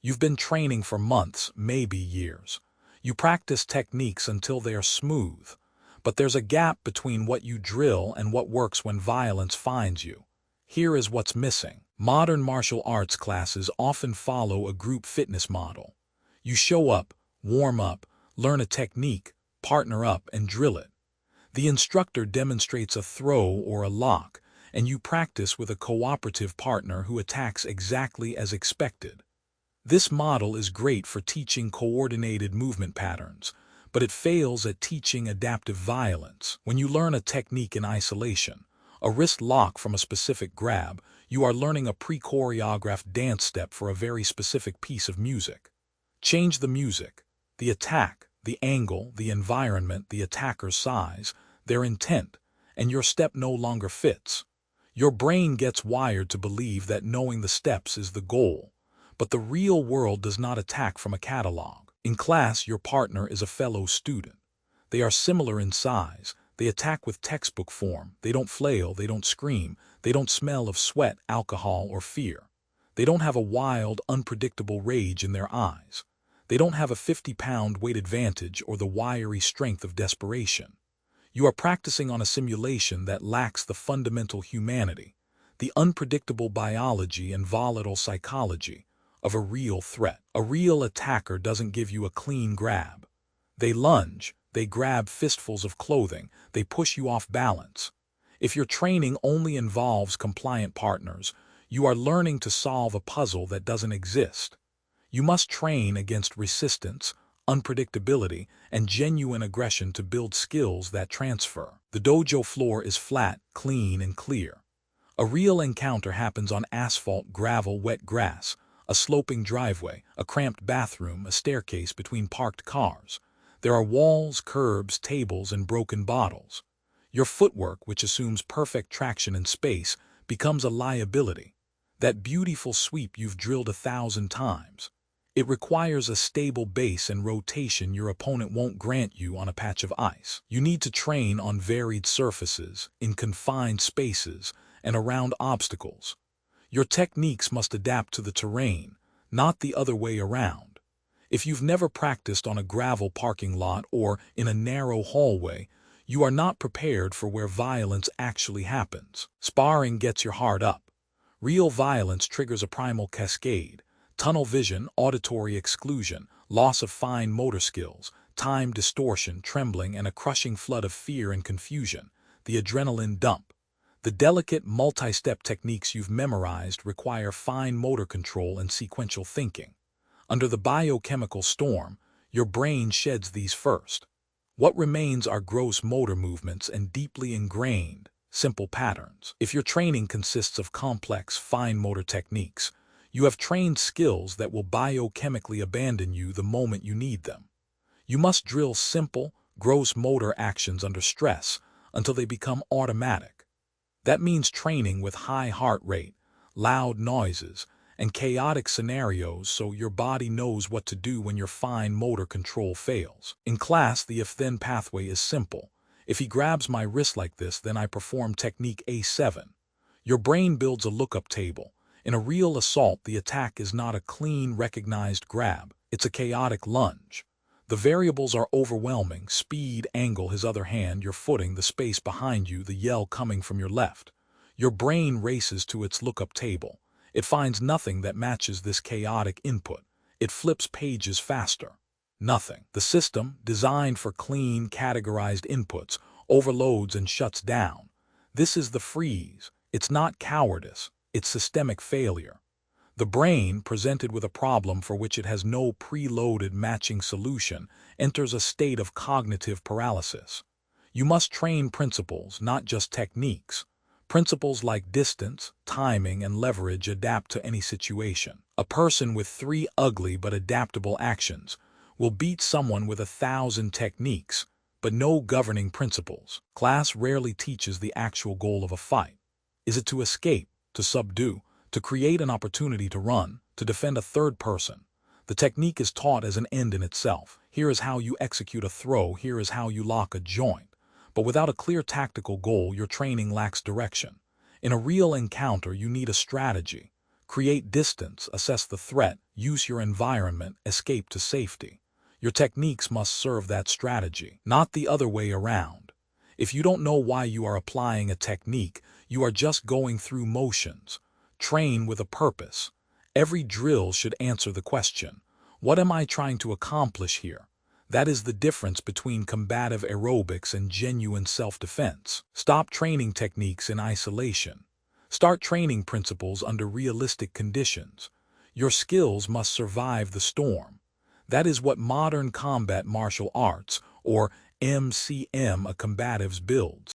You've been training for months, maybe years. You practice techniques until they are smooth. But there's a gap between what you drill and what works when violence finds you. Here is what's missing. Modern martial arts classes often follow a group fitness model. You show up, warm up, learn a technique, partner up, and drill it. The instructor demonstrates a throw or a lock, and you practice with a cooperative partner who attacks exactly as expected. This model is great for teaching coordinated movement patterns, but it fails at teaching adaptive violence. When you learn a technique in isolation, a wrist lock from a specific grab, you are learning a pre-choreographed dance step for a very specific piece of music. Change the music, the attack, the angle, the environment, the attacker's size, their intent, and your step no longer fits. Your brain gets wired to believe that knowing the steps is the goal, but the real world does not attack from a catalog. In class, your partner is a fellow student. They are similar in size. They attack with textbook form. They don't flail, they don't scream, they don't smell of sweat, alcohol, or fear. They don't have a wild, unpredictable rage in their eyes. They don't have a 50-pound weight advantage or the wiry strength of desperation. You are practicing on a simulation that lacks the fundamental humanity, the unpredictable biology and volatile psychology of a real threat. A real attacker doesn't give you a clean grab. They lunge, they grab fistfuls of clothing, they push you off balance. If your training only involves compliant partners, you are learning to solve a puzzle that doesn't exist. You must train against resistance, unpredictability, and genuine aggression to build skills that transfer. The dojo floor is flat, clean, and clear. A real encounter happens on asphalt, gravel, wet grass, a sloping driveway, a cramped bathroom, a staircase between parked cars. There are walls, curbs, tables, and broken bottles. Your footwork, which assumes perfect traction in space, becomes a liability. That beautiful sweep you've drilled 1,000 times. It requires a stable base and rotation your opponent won't grant you on a patch of ice. You need to train on varied surfaces, in confined spaces, and around obstacles. Your techniques must adapt to the terrain, not the other way around. If you've never practiced on a gravel parking lot or in a narrow hallway, you are not prepared for where violence actually happens. Sparring gets your heart up. Real violence triggers a primal cascade: tunnel vision, auditory exclusion, loss of fine motor skills, time distortion, trembling, and a crushing flood of fear and confusion, the adrenaline dump. The delicate, multi-step techniques you've memorized require fine motor control and sequential thinking. Under the biochemical storm, your brain sheds these first. What remains are gross motor movements and deeply ingrained, simple patterns. If your training consists of complex, fine motor techniques, you have trained skills that will biochemically abandon you the moment you need them. You must drill simple, gross motor actions under stress until they become automatic. That means training with high heart rate, loud noises, and chaotic scenarios so your body knows what to do when your fine motor control fails. In class, the if-then pathway is simple. If he grabs my wrist like this, then I perform technique A7. Your brain builds a lookup table. In a real assault, the attack is not a clean, recognized grab. It's a chaotic lunge. The variables are overwhelming: speed, angle, his other hand, your footing, the space behind you, the yell coming from your left. Your brain races to its lookup table. It finds nothing that matches this chaotic input. It flips pages faster. Nothing. The system, designed for clean, categorized inputs, overloads and shuts down. This is the freeze. It's not cowardice. It's systemic failure. The brain, presented with a problem for which it has no preloaded matching solution, enters a state of cognitive paralysis. You must train principles, not just techniques. Principles like distance, timing, and leverage adapt to any situation. A person with 3 ugly but adaptable actions will beat someone with 1,000 techniques, but no governing principles. Class rarely teaches the actual goal of a fight. Is it to escape, to subdue, to create an opportunity to run, to defend a third person? The technique is taught as an end in itself. Here is how you execute a throw, here is how you lock a joint. But without a clear tactical goal, your training lacks direction. In a real encounter, you need a strategy. Create distance, assess the threat, use your environment, escape to safety. Your techniques must serve that strategy, not the other way around. If you don't know why you are applying a technique, you are just going through motions. Train with a purpose. Every drill should answer the question, what am I trying to accomplish here? That is the difference between combative aerobics and genuine self-defense. Stop training techniques in isolation. Start training principles under realistic conditions. Your skills must survive the storm. That is what modern combat martial arts, or MCM, a combatives, builds.